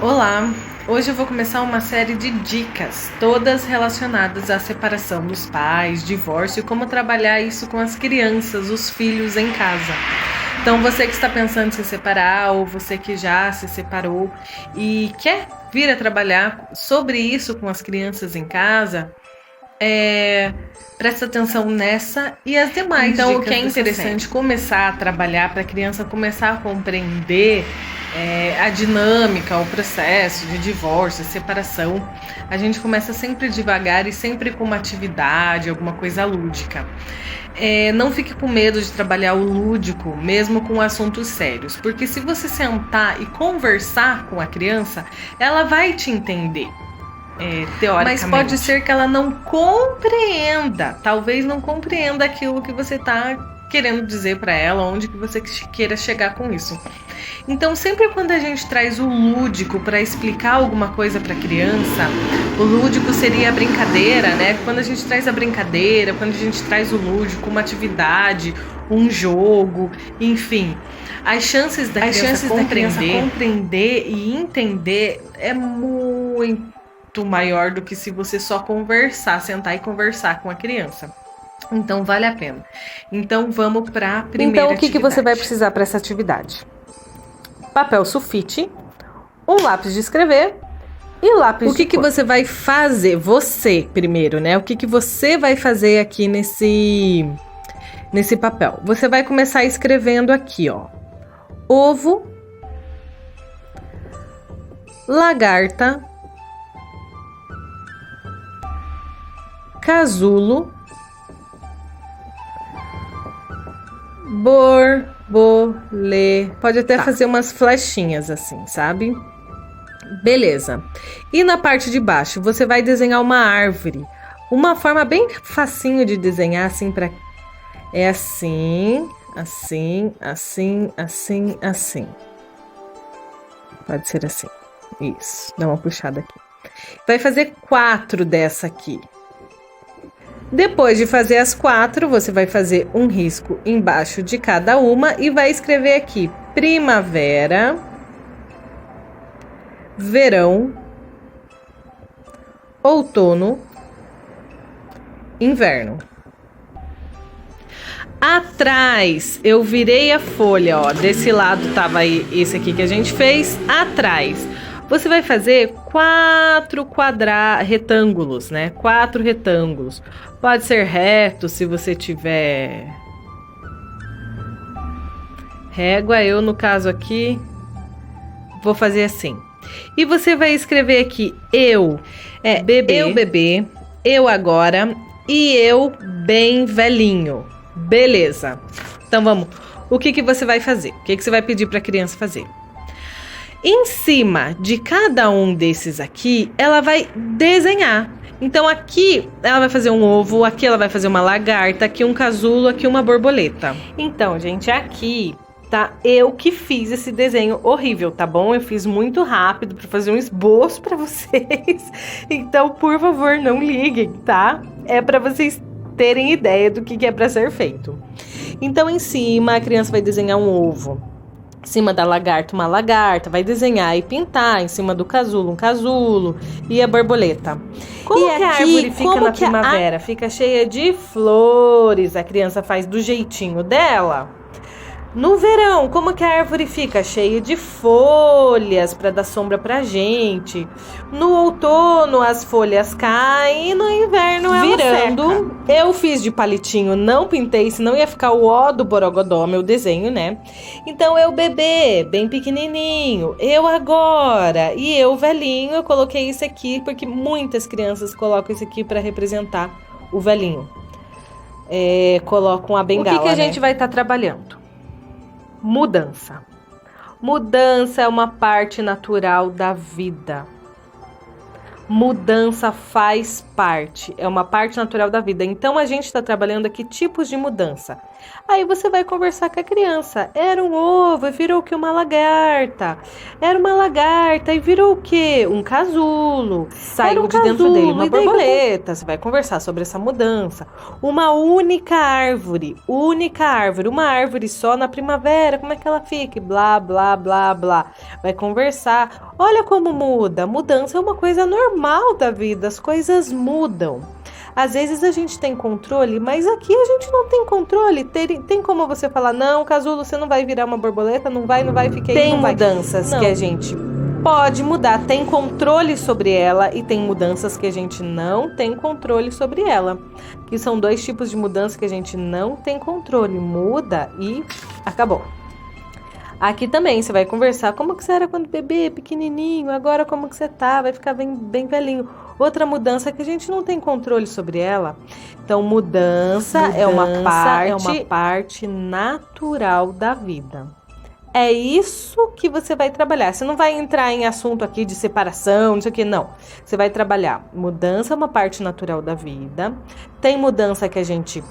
Olá! Hoje eu vou começar uma série de dicas, todas relacionadas à separação dos pais, divórcio e como trabalhar isso com as crianças, os filhos em casa. Então, você que está pensando em se separar ou você que já se separou e quer vir a trabalhar sobre isso com as crianças em casa, presta atenção nessa e as demais dicas. Então, o que é interessante começar a trabalhar para a criança começar a compreender a dinâmica, o processo de divórcio, separação. A gente começa sempre devagar e sempre com uma atividade, alguma coisa lúdica. Não fique com medo de trabalhar o lúdico, mesmo com assuntos sérios, porque se você sentar e conversar com a criança, ela vai te entender. Teoricamente. Mas pode ser que ela não compreenda, talvez não compreenda aquilo que você está querendo dizer para ela, onde que você queira chegar com isso. Então, sempre quando a gente traz o lúdico para explicar alguma coisa para a criança, o lúdico seria a brincadeira, né? Quando a gente traz a brincadeira, quando a gente traz o lúdico, uma atividade, um jogo, enfim, as chances da criança compreender e entender é muito maior do que se você só sentar e conversar com a criança. Então, vale a pena. Então, vamos para a primeira atividade. Então, o que você vai precisar para essa atividade? Papel sulfite, um lápis de escrever e lápis de cor. O que você vai fazer? Você, primeiro, né? O que você vai fazer aqui nesse papel? Você vai começar escrevendo aqui, ó. Ovo, lagarta, casulo, borboleta. Pode até fazer umas flechinhas assim, sabe? Beleza. E na parte de baixo, você vai desenhar uma árvore. Uma forma bem facinho de desenhar, assim, é assim, assim, assim, assim, assim. Pode ser assim. Isso. Dá uma puxada aqui. Vai fazer 4 dessa aqui. Depois de fazer as 4, você vai fazer um risco embaixo de cada uma e vai escrever aqui primavera, verão, outono, inverno. Atrás, eu virei a folha, ó, desse lado tava aí esse aqui que a gente fez, atrás. Você vai fazer 4 retângulos, né? 4 retângulos. Pode ser reto, se você tiver régua. Eu, no caso aqui, vou fazer assim. E você vai escrever aqui, bebê, eu agora e eu bem velhinho. Beleza. Então, vamos. O que você vai fazer? O que você vai pedir para a criança fazer? Em cima de cada um desses aqui, ela vai desenhar. Então, aqui ela vai fazer um ovo, aqui ela vai fazer uma lagarta, aqui um casulo, aqui uma borboleta. Então, gente, aqui tá eu que fiz esse desenho horrível, tá bom? Eu fiz muito rápido para fazer um esboço para vocês. Então, por favor, não liguem, tá? É para vocês terem ideia do que é para ser feito. Então, em cima, a criança vai desenhar um ovo. Em cima da lagarta, uma lagarta, vai desenhar e pintar. Em cima do casulo, um casulo e a borboleta. Como que a árvore fica na primavera? Fica cheia de flores, a criança faz do jeitinho dela. No verão, como que a árvore fica? Cheia de folhas para dar sombra pra gente. No outono, as folhas caem e no inverno ela virando. Seca. Eu fiz de palitinho, não pintei, senão ia ficar o ó do borogodó, meu desenho, né? Então, eu bebê, bem pequenininho, eu agora e eu velhinho, eu coloquei isso aqui porque muitas crianças colocam isso aqui para representar o velhinho. Colocam a bengala, O que a gente vai estar trabalhando? Mudança. Mudança é uma parte natural da vida. Mudança faz parte, é uma parte natural da vida. Então, a gente está trabalhando aqui tipos de mudança. Aí você vai conversar com a criança. Era um ovo e virou o que? Uma lagarta. Era uma lagarta e virou o quê? Um casulo. Saiu de dentro dele uma borboleta. Você vai conversar sobre essa mudança. Uma única árvore. Uma árvore só na primavera. Como é que ela fica? Blá, blá, blá, blá. Vai conversar. Olha como muda. Mudança é uma coisa normal da vida. As coisas mudam. Às vezes a gente tem controle, mas aqui a gente não tem controle. Tem como você falar, não, casulo, você não vai virar uma borboleta, não vai, fica aí, não vai. Tem mudanças que a gente pode mudar, tem controle sobre ela, e tem mudanças que a gente não tem controle sobre ela. Que são 2 tipos de mudança que a gente não tem controle. Muda e acabou. Aqui também você vai conversar como que você era quando bebê, pequenininho, agora como que você tá, vai ficar bem velhinho. Outra mudança que a gente não tem controle sobre ela. Então, mudança é uma parte natural da vida. É isso que você vai trabalhar. Você não vai entrar em assunto aqui de separação, não sei o que, não. Você vai trabalhar. Mudança é uma parte natural da vida. Tem mudança que a gente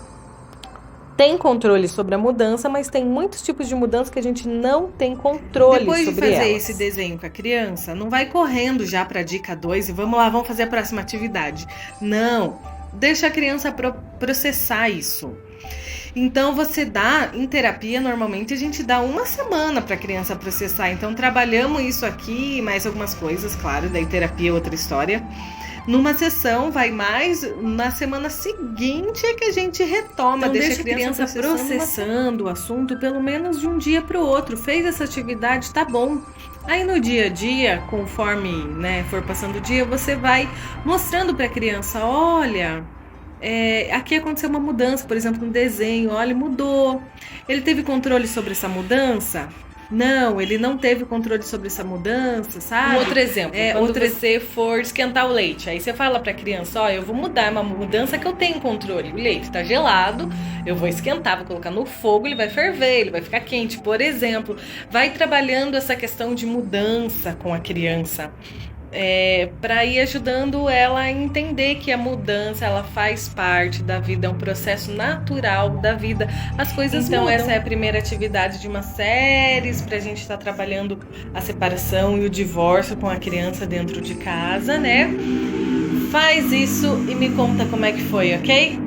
tem controle sobre a mudança, mas tem muitos tipos de mudança que a gente não tem controle sobre elas. Depois de fazer esse desenho com a criança, não vai correndo já para a dica 2 e vamos lá, vamos fazer a próxima atividade. Não, deixa a criança processar isso. Então você dá, em terapia, normalmente a gente dá 1 semana para a criança processar. Então trabalhamos isso aqui, mais algumas coisas, claro, daí terapia é outra história. Numa sessão, vai mais, na semana seguinte é que a gente retoma, então, deixa a criança processando o assunto pelo menos de um dia para o outro. Fez essa atividade, tá bom. Aí no dia a dia, conforme for passando o dia, você vai mostrando para a criança, olha, aqui aconteceu uma mudança, por exemplo, no desenho, olha, mudou. Ele teve controle sobre essa mudança? Não, ele não teve controle sobre essa mudança, sabe? Um outro exemplo, quando você for esquentar o leite, aí você fala pra criança, ó, eu vou mudar, é uma mudança que eu tenho controle. O leite tá gelado, eu vou esquentar, vou colocar no fogo, ele vai ferver, ele vai ficar quente, por exemplo. Vai trabalhando essa questão de mudança com a criança. Para ir ajudando ela a entender que a mudança ela faz parte da vida, é um processo natural da vida. As coisas mudam. Essa é a primeira atividade de uma série para a gente estar trabalhando a separação e o divórcio com a criança dentro de casa, né? Faz isso e me conta como é que foi, ok?